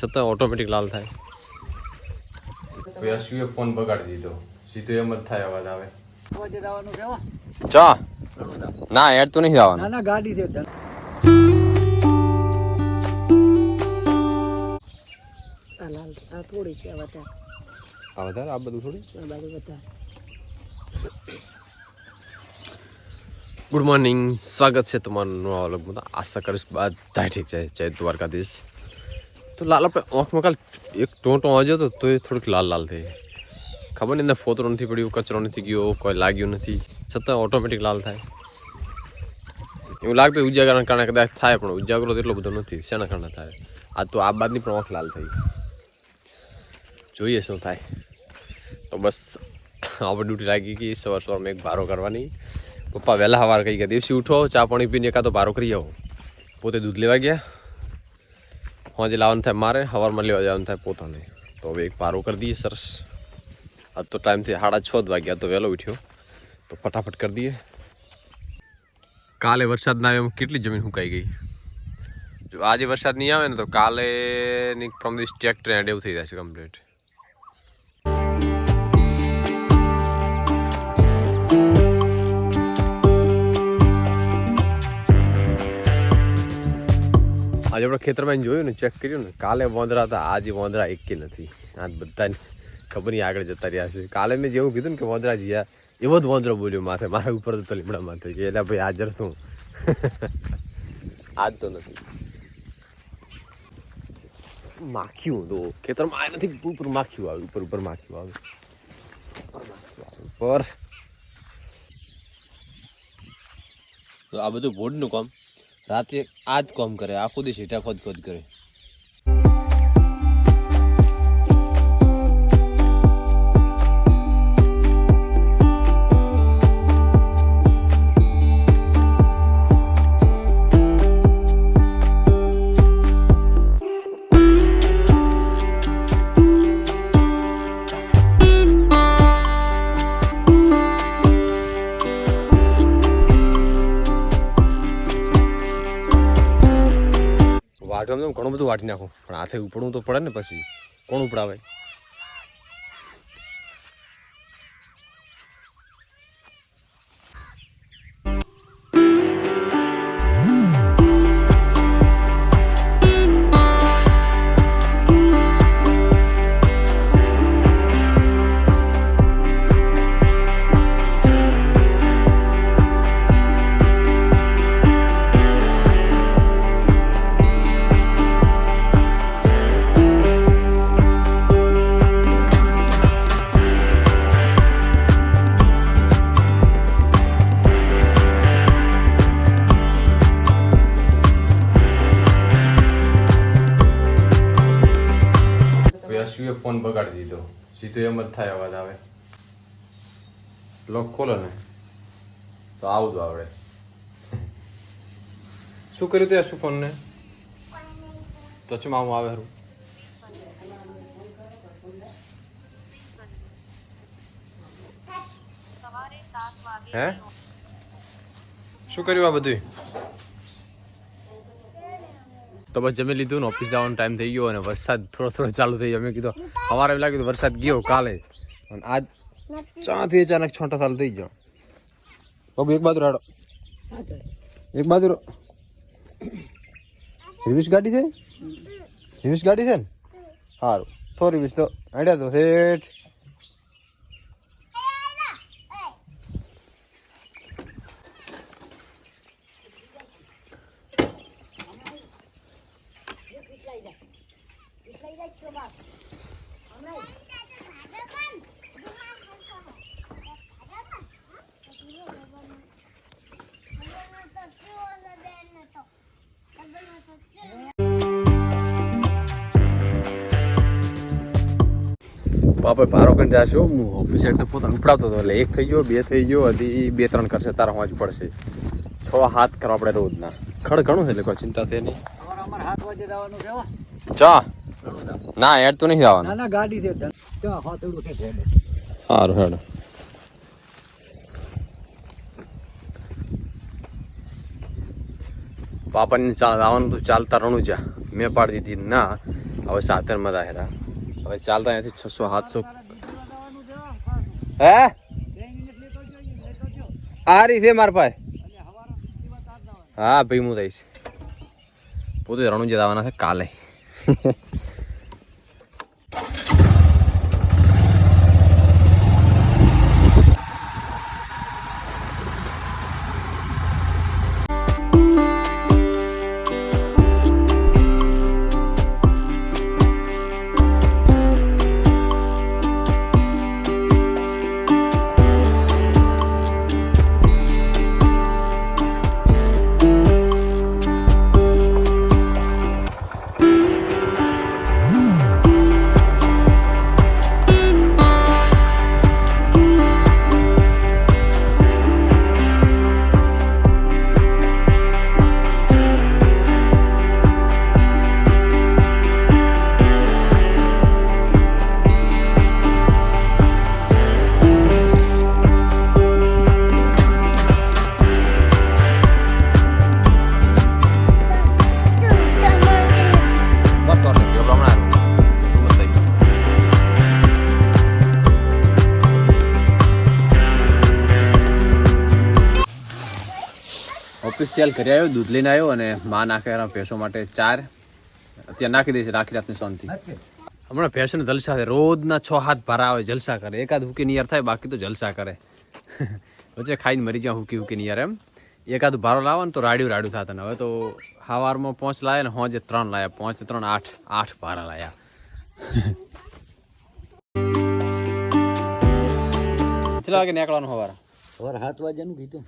છતાં ઓટોમેટિક લાલ થાય. યશુએ ફોન બગાડી દીધો. સીધો એમ જ થાય, અવાજ આવે. ચા ના એડ તો નહીં જવાનું. ના ગાડી છે. થોડી છે વધારે આ બધું થોડી. ગુડ મોર્નિંગ, સ્વાગત છે તમારું નવા વ્લોગમાં. આશા કરીશ બધા ઠીક છે. જય દ્વારકાધીશ. તો લાલ આપણે આંખમાં કાલ એક ટોંટો વાંચ્યો હતો તો એ થોડીક લાલ લાલ થઈ. ખબર નહીં અંદર ફોતરો નથી પડ્યો, કચરો નથી ગયો, કોઈ લાગ્યું નથી, છતાં ઓટોમેટિક લાલ થાય. એવું લાગતું ઉજાગરના કારણે કદાચ થાય, પણ ઉજાગરો તો એટલો બધો નથી. શેના કારણે થાય? આ તો આ બાદની પણ આંખ લાલ થઈ. જોઈએ શું થાય. તો બસ આપણે ડ્યુટી લાગી ગઈ. સવારમાં એક ભારો કરવાની. પપ્પા વહેલા સવાર કહી ગયા, દિવસી ઉઠો, ચા પાણી પીને એકાદો ભારો કરી આવો. પોતે દૂધ લેવા ગયા. હોજે લાવવાનું થાય મારે, સવારમાં લેવા જવાનું થાય પોતાને. તો હવે એક ભારો કરી દઈએ. સરસ. આજ તો ટાઈમથી 6:30 વાગ્યા, તો વહેલો ઉઠ્યો તો ફટાફટ કરી દઈએ. કાલે વરસાદ ના આવ્યો, કેટલી જમીન સુકાઈ ગઈ. જો આજે વરસાદ નહીં આવે ને તો કાલે ની ફ્રોમ ધીસ ટ્રેક્ટર એન્ડ એવું થઈ જશે કમ્પ્લીટ. આજે આપણે ખેતરમાં જોયું ને, ચેક કર્યું ને, કાલે વોંદરા હતા, આજે વોંદરા એકે નથી. આજ બધાને ખબર નહીં આગળ જતા રહ્યા છે. કાલે મેં જેવું કીધું ને કે વોંદરા જીયા, એવો જ વોંદરો બોલ્યો માથે, મારા ઉપર તો લીમડા માથે કે એટલે ભાઈ હાજર શું. આજ તો નથી. માખ્યું તો ખેતરમાં આ નથી, ઉપર માખ્યું આવ્યું, ઉપર માખ્યું આવ્યું, ઉપર. તો આ બધું ભોડનું કામ રાતે આ જ કામ કરે, આખો દિવસ હીટા ખોદ કરે. વાટવાનું ઘણું બધું વાટી નાખું, પણ હાથે ઉપડવું તો પડે ને. પછી કોણ ઉપડાવે? યશુએ ફોન બગાડી દીધો. સીધો એમ જ થાય, અવાજ આવે. લોક ખોલો ને તો આવું જ આવડે. શું કર્યું તે યશુ ફોન ને? તો ચમાવું આવે હરું. હે શું કર્યું આ બધું? તો બસ જમી લીધું ને ઓફિસ જવાનો ટાઈમ થઈ ગયો, અને વરસાદ થોડો ચાલુ થઈ ગયો. મેં કીધું અમારે એવું લાગ્યું વરસાદ ગયો કાલે, અને આજ ચાથી અચાનક છોટા ચાલુ થઈ ગયો. બાબુ એક બાજુ રાડો, એક બાજુ. રિવિશ ગાડી છે, રિવિશ ગાડી છે ને? સારું, તો રિવિશ તો આડ્યા તો શેઠ. બાપા ભારો કરીને જાશો. હું ઓફિસ સાઈડ તો પોતાને ઉપડાવતો હતો, એટલે 1 થઈ ગયો, 2 થઈ ગયો, હજી 2-3 કરશે. તારા વાંચ પડશે. 6-7 કરવા આપણે રોજના. ખડ ઘણું છે, એટલે કોઈ ચિંતા છે નહીં. 7 વાગે જવાનું છે. ચા ના એડ તો નહીં જવાનું. ના ગાડી છે. સારું હેડ. પાપાની આવવાનું તો ચાલતા રણું જા. મેં પાડી દીધી ના, હવે સાતરમાં આવેલા હવે ચાલતા અહીંયાથી 600 700 હે આ રહી છે મારા પાસે હા ભાઈ હું થઈશ પોતે રણુંજી આવવાના છે કાલે ઓફિશિયલ ઘરે આવ્યો દૂધ લઈને આવ્યો અને માં નાખે ભેંસો માટે 4 અત્યારે નાખી દઈશ રાખી રાતની શાંતિ હમણાં ભેંસોને જલસા છે રોજના 6-7 ભારા આવે જલસા કરે એકાદ હુકી નિયાર થાય બાકી તો જલસા કરે વચ્ચે ખાઈને મરી જાય હુકી નિયાર એમ એકાદ ભારો લાવો ને તો રાડ્યું થતા ને હવે તો સવારમાં 5 લાયા ને હોજે 3 લાયા 5 3 8 ભારા લાયા કેટલા વાગે નીકળવાનું સવારે 7 વાગ્યાનું કીધું